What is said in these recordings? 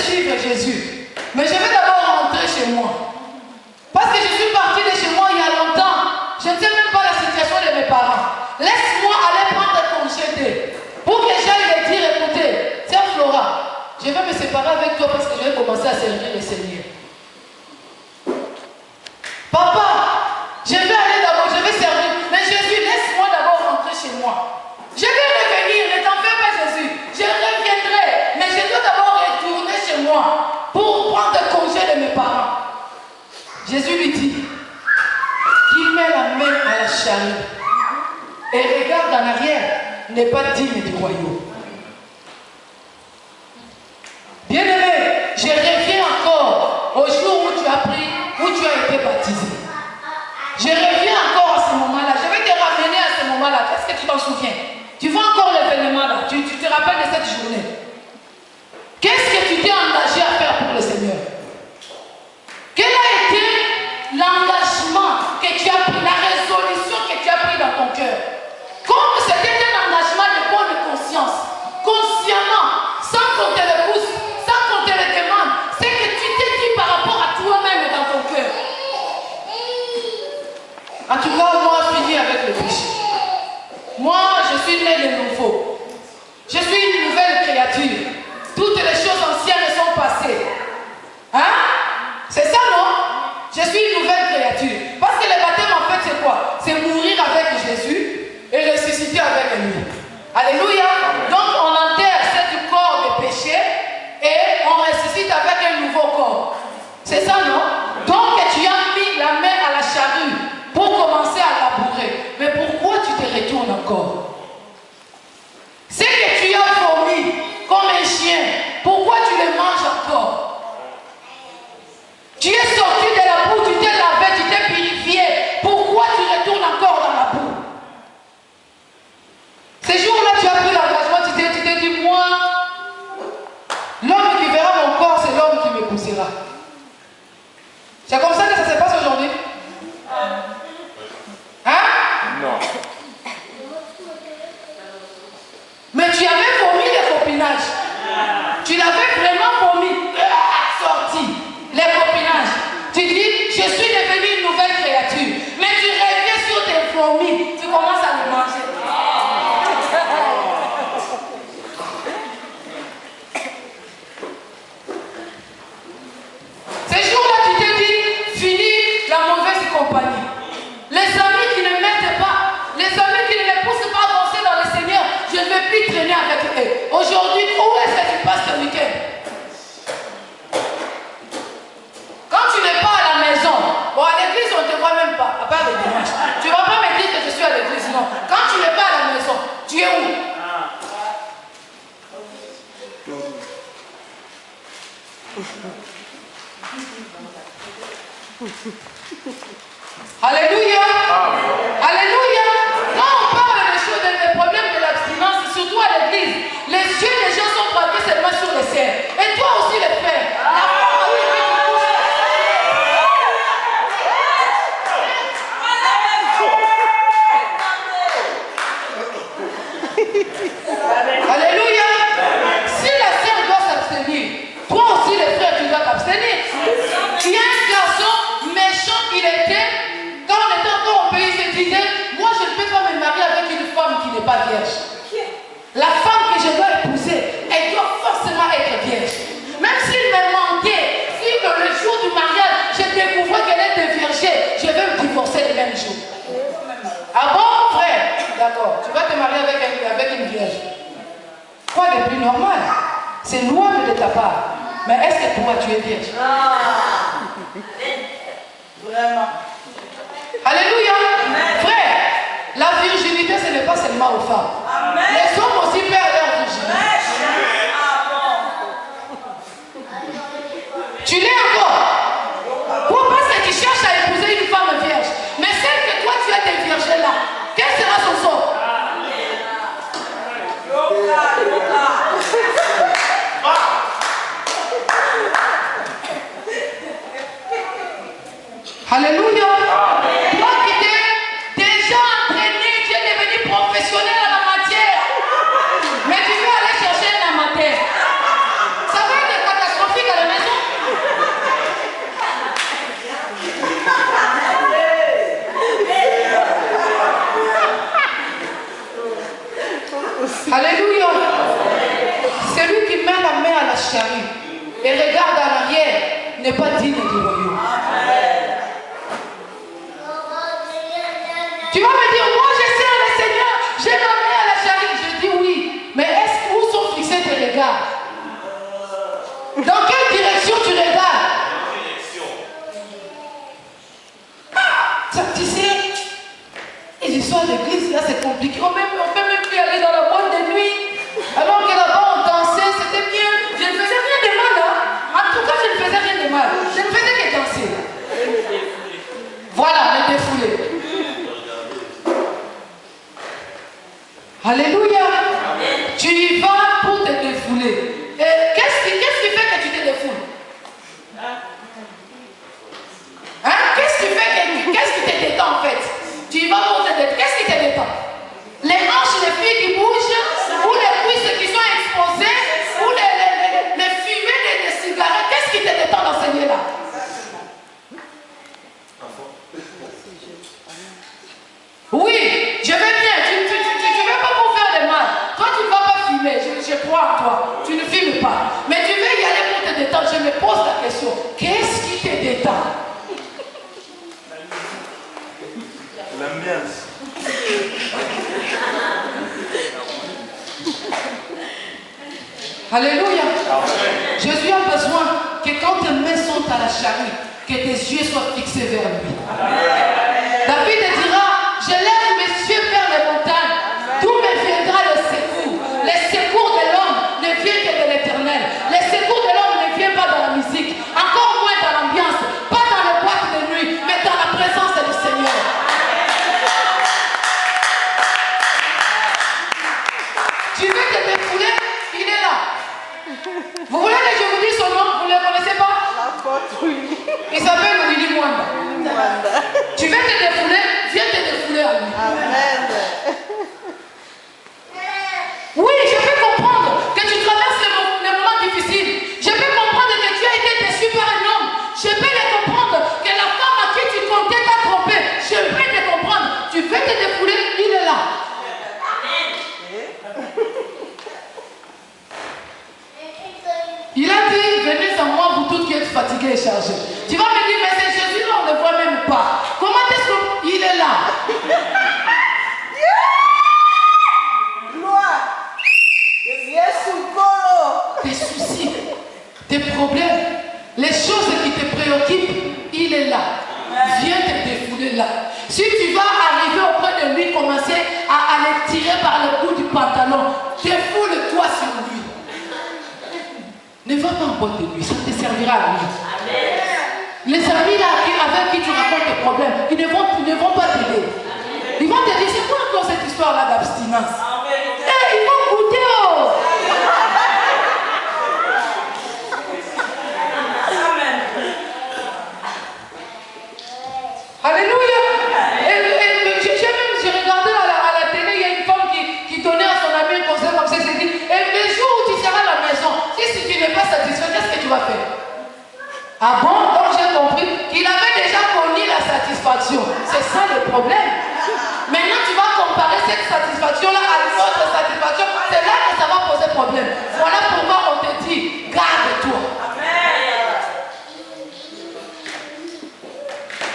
suivre Jésus. Mais je vais d'abord rentrer chez moi. Parce que je suis partie de chez moi il y a longtemps. Je ne sais même pas la situation de mes parents. Laisse-moi aller prendre congé d'eux. Pour que j'aille leur dire, écoutez, tiens Flora, je vais me séparer avec toi parce que je vais commencer à servir le Seigneur. Papa, je vais aller d'abord, je vais servir. Mais Jésus, laisse-moi d'abord rentrer chez moi. Je vais revenir, ne t'en fais pas Jésus. Je reviendrai, mais je dois d'abord retourner chez moi pour prendre congé de mes parents. Jésus lui dit qu'il met la main à la charrue et regarde en arrière, n'est pas digne du royaume. Bien-aimé, je reviens encore au jour où tu as pris, où tu as été baptisé. Je reviens encore à ce moment-là. Je vais te ramener à ce moment-là. Qu'est-ce que tu t'en souviens? Tu vois encore l'événement là. Tu te rappelles de cette journée. Qu'est-ce que tu t'es engagé à faire pour le Seigneur? Quel a été l'engagement que tu as pris, la résolution que tu as pris dans ton cœur? Comme c'était un engagement de bonne conscience, consciemment, sans qu'on te le pousse, sans qu'on te le demande, c'est que tu t'es dit par rapport à toi-même dans ton cœur. En tout cas, moi, fini avec le péché. Moi, je suis né de nouveau. Je suis une nouvelle créature. Toutes les choses anciennes sont passées. Hein? C'est ça, non? Je suis une nouvelle créature. Parce que le baptême, en fait, c'est quoi? C'est mourir avec Jésus et ressusciter avec lui. Alléluia. Donc, on enterre ce corps de péché et on ressuscite avec un nouveau corps. C'est ça, non? Donc, tu as mis la main à la charrue pour commencer à labourer. Mais pourquoi tu te retournes encore? C'est que tu as vomi comme un chien. Pourquoi tu le manges encore? Tu es sorti de la boue, tu t'es lavé, tu t'es purifié. Pourquoi tu retournes encore dans la boue? Ces jours-là, tu as pris l'engagement, tu t'es dit, moi, l'homme qui verra mon corps, c'est l'homme qui m'épousera. C'est comme ça que ça se passe aujourd'hui? Hein? Non. Mais tu avais vomi les copinages. Tu l'avais vraiment vomi. Sorti. Les copinages. Tu dis, je suis devenue une nouvelle créature. Mais tu reviens sur tes vomis. Tu commences à le manger. Ces jours-là, tu t'es dit, fini la mauvaise compagnie. Les amis qui ne m'aident pas, les amis qui ne me poussent pas à avancer dans le Seigneur, je ne vais plus traîner avec eux. Aujourd'hui, où est-ce que tu passes ce week-end? Quand tu n'es pas à la maison, bon, à l'église, on ne te voit même pas, à part le dimanche. Tu ne vas pas me dire que je suis à l'église, non. Quand tu n'es pas à la maison, tu es où? Alléluia. Alléluia. Quand on parle des choses, des problèmes de l'abstinence, surtout à l'église, les yeux des gens sont braqués seulement sur le ciel. Et toi aussi, les frères. La femme avec qui tu couches. Alléluia. Si la sœur doit s'abstenir, toi aussi, les frères, tu dois t'abstenir. Il y a un garçon méchant qu'il était. Quand on était encore au pays, il se disait, moi je ne peux pas me marier avec une femme qui n'est pas vierge. La femme que je dois épouser, elle doit forcément être vierge. Même s'il me mentait, si le jour du mariage, je découvrais qu'elle était vierge, je vais me divorcer le même jour. Ah bon, frère? D'accord, tu vas te marier avec une vierge. Quoi de plus normal? C'est louable de ta part. Mais est-ce que toi, tu es vierge? Vraiment. Alléluia. Frère, la virginité, ce n'est pas seulement aux femmes. Amen. Les hommes aussi perdent leur virginité. Tu l'es encore. Pourquoi? Parce que tu cherches à épouser une femme vierge. Mais celle que toi, tu as des vierges là, quel sera son sort? Alléluia. Toi qui t'es déjà entraîné, tu es devenu professionnel en la matière. Mais tu veux aller chercher charrue et regarde en arrière n'est pas digne du royaume. Tu vas me dire, moi je sers le Seigneur, j'ai ma main à la charrue. Je dis oui, mais où sont fixés tes regards? Dans quelle direction tu regardes? Ça, tu sais, les histoires d'église, là c'est compliqué. On peut même plus aller dans la boîte de nuit. Alors que là-bas on dansait, c'était bien. Je ne faisais rien de mal. Hein. En tout cas, je ne faisais rien de mal. Je ne faisais que danser. Voilà, le défoulé. Alléluia. Tu y vas pour te défouler. Et qu'est-ce qui fait que tu te défoules? Hein? Qu'est-ce qui te détend en fait? Tu y vas pour te détendre. Qu'est-ce qui te détend? Les hanches, les filles qui bougent, ou les cuisses qui sont exposées, ou les fumées des cigarettes. Qu'est-ce qui te détend dans ces lieux-là? Oui, je vais bien. Tu ne veux pas pour faire de mal. Toi, tu ne vas pas fumer. Je crois en toi. Tu ne fumes pas. Mais tu veux y aller pour te détendre. Je me pose la question. Qu'est-ce qui te détend? L'ambiance. Alléluia. Jésus a besoin que quand tes mains sont à la charrue, que tes yeux soient fixés vers lui. David dira, je lève mes yeux vers les montagnes, d'où me viendra le secours. Les secours de l'homme ne viennent que de l'éternel. Les secours de l'homme ne viennent pas dans la musique, encore moins dans l'ambiance, pas dans les boîtes de nuit, mais dans la présence du Seigneur. Tu veux te défouler? Il est là. Vous voulez que je vous dise son nom? Vous ne le connaissez pas? Il s'appelle Willy Mwanda. Tu veux te défouler? Viens te défouler à lui. Amen. Oui, je peux comprendre que tu traverses les moments difficiles. Je peux comprendre que tu as été déçu par un homme. Je peux le comprendre que la femme à qui tu comptais t'a trompé. Je peux te comprendre. Tu veux te défouler? Il est là. Il a dit, venez à moi, vous toutes qui êtes fatigués et chargés. Tu vas me dire, mais c'est Jésus, là, on ne le voit même pas. Comment est-ce qu'il est là? Gloire. Tes soucis, tes problèmes, les choses qui te préoccupent, il est là. Viens te défouler là. Si tu vas arriver auprès de lui, commencer à le tirer par le bout du pantalon, défoule-toi sur lui. Ne va pas en boîte de nuit, ça te servira à lui. Les amis là avec qui tu racontes tes problèmes, ils ne vont pas t'aider. Ils vont te dire, c'est quoi encore cette histoire-là d'abstinence? Ils vont goûter. Alléluia. J'ai regardé à la télé, il y a une femme qui donnait à son ami un conseil comme ça, elle s'est dit, et le jour où tu seras à la maison, si tu n'es pas satisfait, qu'est-ce que tu vas faire? Ah bon? Donc j'ai compris qu'il avait déjà connu la satisfaction. C'est ça le problème. Maintenant tu vas comparer cette satisfaction-là à une autre satisfaction. C'est là que ça va poser problème. Voilà pourquoi on te dit, garde-toi.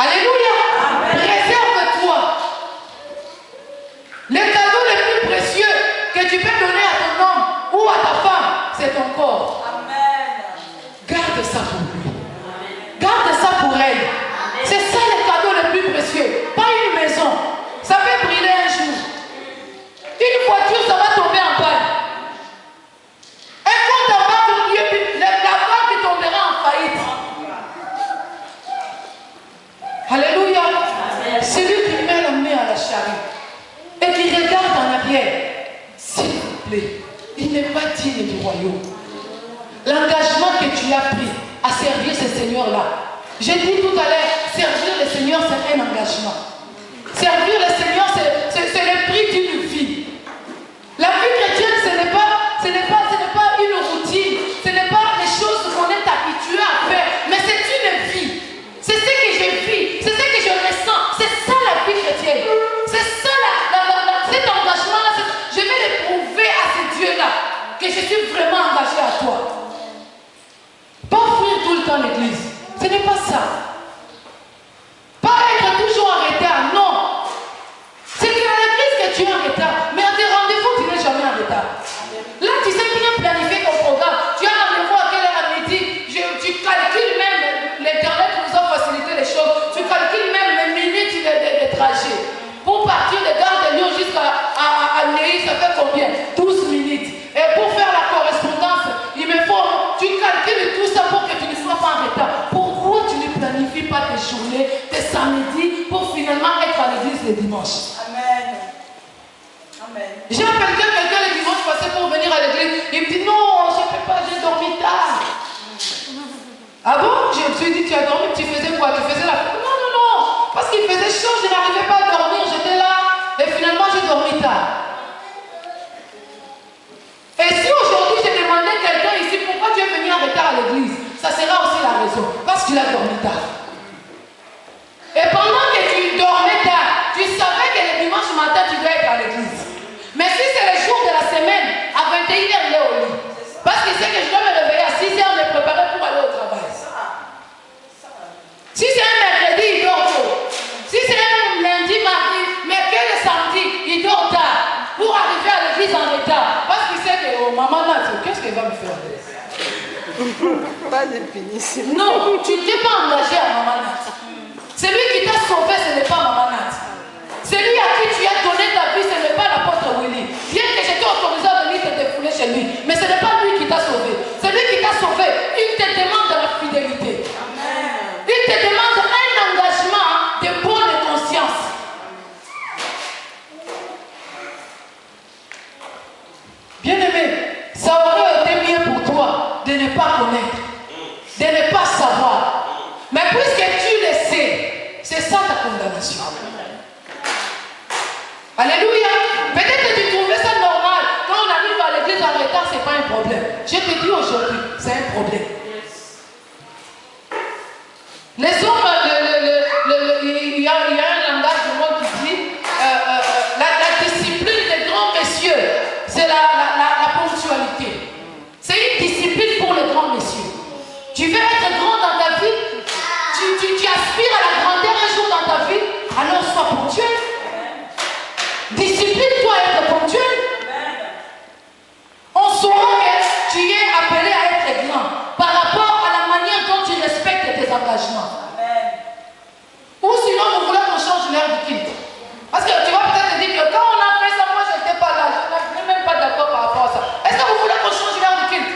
Alléluia. Réserve-toi. Le cadeau le plus précieux que tu peux donner à ton homme ou à ta femme, c'est ton corps. Garde ça pour lui. Garde ça pour elle. C'est ça le cadeau le plus précieux. Pas une maison. Ça peut brûler un jour. Une voiture, ça va tomber en panne. Un compte en banque, la banque tombera en faillite. Alléluia. Celui qui met la main à la charrue et qui regarde en arrière, s'il vous plaît, il n'est pas digne du royaume. L'engagement que tu as pris à servir ce Seigneur-là, j'ai dit tout à l'heure, servir le Seigneur, c'est un engagement. Servir le Seigneur, c'est le prix d'une vie. La vie chrétienne, ce n'est pas une routine, ce n'est pas les choses qu'on est habitué à faire, mais c'est une vie. C'est ce que je vis, c'est ce que je ressens, c'est ça la vie chrétienne. C'est ça cet engagement-là, je vais le prouver à ce Dieu-là que je suis vraiment engagé à toi. dans l'église. Ce n'est pas ça. Pas être toujours en retard, non. C'est qu'à l'église que tu es en retard, mais à tes rendez-vous, tu n'es jamais en retard. Là, tu sais bien planifier ton programme. Tu as rendez-vous à quelle heure à midi? Tu calcules même, l'Internet nous a facilité les choses, tu calcules même les minutes de trajet. Pour partir de Gare de Lyon jusqu'à Neuilly, ça fait combien? 12 minutes. Et pour faire la correspondance, il me faut, tu calcules tout ça pour que tu ne sois pas en retard. Pourquoi tu ne planifies pas tes journées, tes samedis, pour finalement être à l'église le dimanche? Amen. Amen. J'ai appelé quelqu'un le dimanche passé pour venir à l'église. Il me dit non, je ne peux pas, j'ai dormi tard. Ah bon? Je me suis dit, tu as dormi, tu faisais quoi? Tu faisais la fête? Non, non, non. Parce qu'il faisait chaud, je n'arrivais pas à dormir, j'étais là. Et finalement, j'ai dormi tard. Et si aujourd'hui, j'ai demandé à quelqu'un ici, pourquoi tu es venu en retard à l'église? Ça sera aussi la raison. Parce qu'il a dormi tard. Et pendant que tu dormais tard, tu savais que le dimanche matin, tu dois être à l'église. Mais si c'est le jour de la semaine, à 21h, il est au lit. Parce qu'il sait que je dois me réveiller à 6h, me préparer pour aller au travail. Si c'est un mercredi, il dort tôt. Si c'est un lundi, mardi, mais que le samedi, il dort tard. Pour arriver à l'église en retard. Parce qu'il sait que, oh, maman Nat, qu'est-ce qu'elle va me faire? Pas de punition. Non, tu ne t'es pas engagé à maman Nat. Celui qui t'a sauvé, ce n'est pas maman Nat. Celui à qui tu as donné ta vie, ce n'est pas l'apôtre Willy. Bien que j'étais autorisé à venir te défouler chez lui, mais ce n'est pas lui qui t'a sauvé. Celui qui t'a sauvé, il te demande de la fidélité. Amen. Il te demande un engagement de bonne conscience. Bien-aimé, ça aurait été mieux pour toi de ne pas connaître, de ne pas savoir. Mais puisque tu le sais, c'est ça ta condamnation. Alléluia. Peut-être que tu trouvais ça normal. Quand on arrive à l'église en retard, ce n'est pas un problème. Je te dis aujourd'hui, c'est un problème. Les hommes, il y a un langage du monde qui dit la discipline des grands messieurs, c'est la ponctualité. C'est une discipline pour les grands messieurs. Tu veux être grand dans ta vie, tu aspires à la grandeur un jour dans ta vie, alors sois ponctuel. Discipline-toi à être ponctuel. On saura que tu es appelé à être grand par rapport à la manière dont tu respectes tes engagements. Ou sinon, vous voulez qu'on change l'heure du culte. Parce que tu vas peut-être te dire que quand on a fait ça, moi je n'étais pas là, je n'étais même pas d'accord par rapport à ça. Est-ce que vous voulez qu'on change l'heure du culte?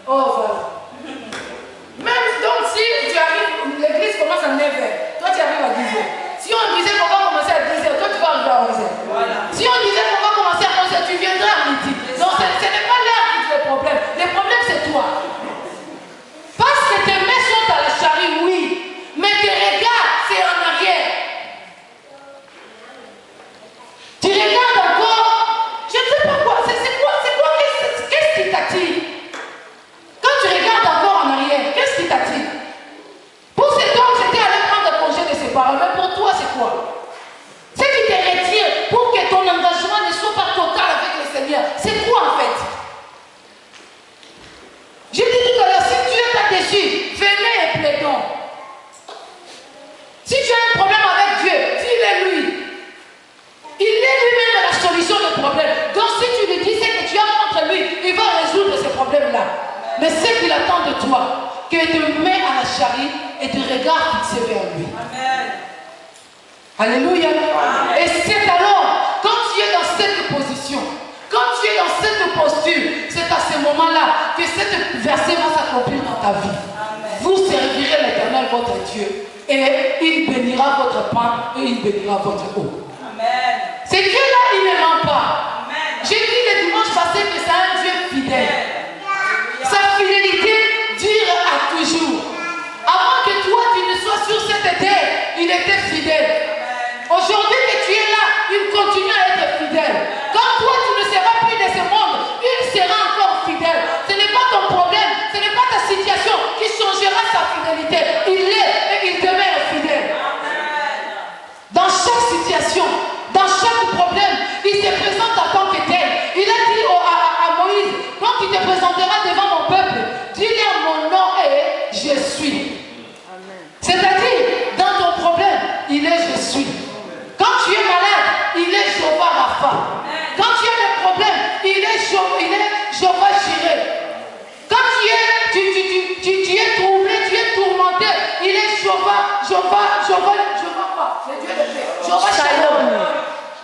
Oh voilà. Même donc si tu arrives, l'église commence à 9h, toi tu arrives à 10h. Si on disait qu'on va commencer à 10h, toi tu vas arriver à 11h. Voilà. Si on disait qu'on va commencer à 11h, tu viendras à midi. Donc ce n'est pas l'heure qui est le problème. Le problème c'est toi. Parce que tes mains sont à la charrue, oui. Mais tes regards, c'est en arrière. Tu regardes encore, je ne sais pas quoi, qu'est-ce qui t'attire? Quand tu regardes encore en arrière, qu'est-ce qui t'attire? Pour cet homme, c'était aller prendre congé de ses parents. Mais pour toi, c'est quoi? Ce qui te retire pour que ton engagement ne soit pas total avec le Seigneur, c'est quoi en fait? J'ai dit tout à l'heure, si Dieu t'a déçu, venez et plaidons. Si tu as un problème avec Dieu, dis-le lui. Il est lui-même la solution du problème. Donc si tu lui dis ce que tu as contre lui, il va résoudre ce problème-là. Mais ce qu'il attend de toi, que tu mets à la charrue et tu regardes fixé vers lui. Amen. Alléluia. Amen. Et c'est alors, quand tu es dans cette position, quand tu es dans cette posture, c'est à ce moment-là que cette verset va s'accomplir dans ta vie. Amen. Vous servirez l'Éternel votre Dieu et il bénira votre pain et il bénira votre eau. Amen. Ce Dieu-là, il ne ment pas. J'ai dit le dimanche passé que c'est un Dieu fidèle. Sa fidélité dure à toujours. Avant que toi, tu ne sois sur cette terre, il était fidèle. Aujourd'hui que tu es là, il continue à être fidèle. Quand toi, tu ne seras plus de ce monde, il sera encore fidèle. Ce n'est pas ton problème, ce n'est pas ta situation qui changera sa fidélité. Il est et il demeure fidèle. Dans chaque situation, dans chaque problème, il se présente en tant que tel. Il a dit à Moïse, quand tu te présenteras devant mon quoi? Le Dieu de paix. Jéhovah Shalom.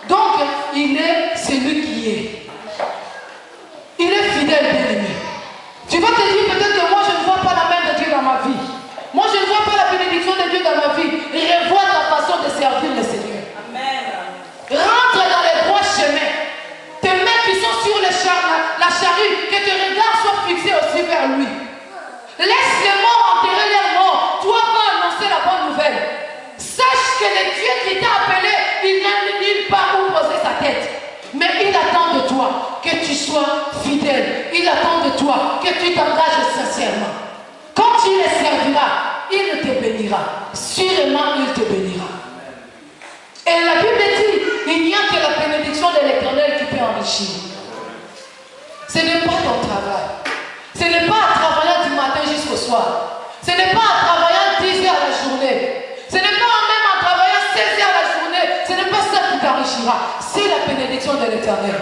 Donc, il est celui qui est. Il est fidèle, bien-aimé. Tu vas te dire peut-être que moi, je ne vois pas la main de Dieu dans ma vie. Moi, je ne vois pas la bénédiction de Dieu dans ma vie. Revois ta façon de servir le Seigneur. Amen. Rentre dans les droits chemins. Tes mains qui sont sur la charrue, que tes regards soient fixés aussi vers lui. Laisse les morts enterrer leurs morts. Toi, va annoncer la bonne nouvelle. Sache que le Dieu qui t'a appelé, il n'a nulle part où poser sa tête. Mais il attend de toi que tu sois fidèle. Il attend de toi que tu t'engages sincèrement. Quand tu le serviras, il te bénira. Sûrement, il te bénira. Et la Bible dit, il n'y a que la bénédiction de l'Éternel qui peut enrichir. Ce n'est pas ton travail. Ce n'est pas en travaillant du matin jusqu'au soir. Ce n'est pas en travaillant 10 heures la journée. Ce n'est pas même en travaillant 16 heures la journée. Ce n'est pas ça qui t'enrichira. C'est la bénédiction de l'Éternel.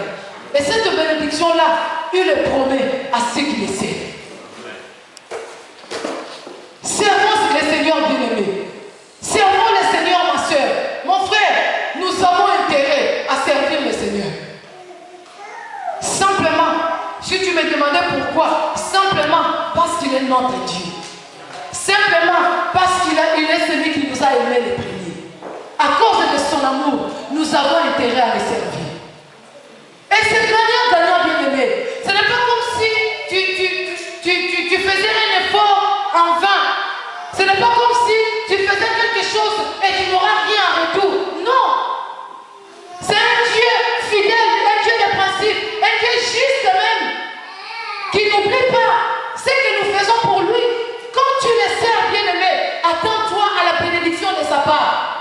Et cette bénédiction-là, il le promet à ceux qui le servent. Servons le Seigneur bien-aimé. Servons le Seigneur, ma soeur. Mon frère, nous avons intérêt à servir le Seigneur. Simplement, si tu me demandais pourquoi, simplement parce qu'il est notre Dieu. Simplement parce qu'il est celui qui nous a aimés les premiers. À cause de son amour, nous avons intérêt à le servir. Et c'est gagnant, bien-aimé. Ce n'est pas comme si tu faisais un effort en vain. Ce n'est pas comme si tu faisais quelque chose et tu n'auras rien en retour. Non. C'est un Dieu fidèle, un Dieu de principe, un Dieu juste même, qui n'oublie pas ce que nous faisons pour lui. Quand tu le sers, bien-aimé, attends-toi à la bénédiction de sa part.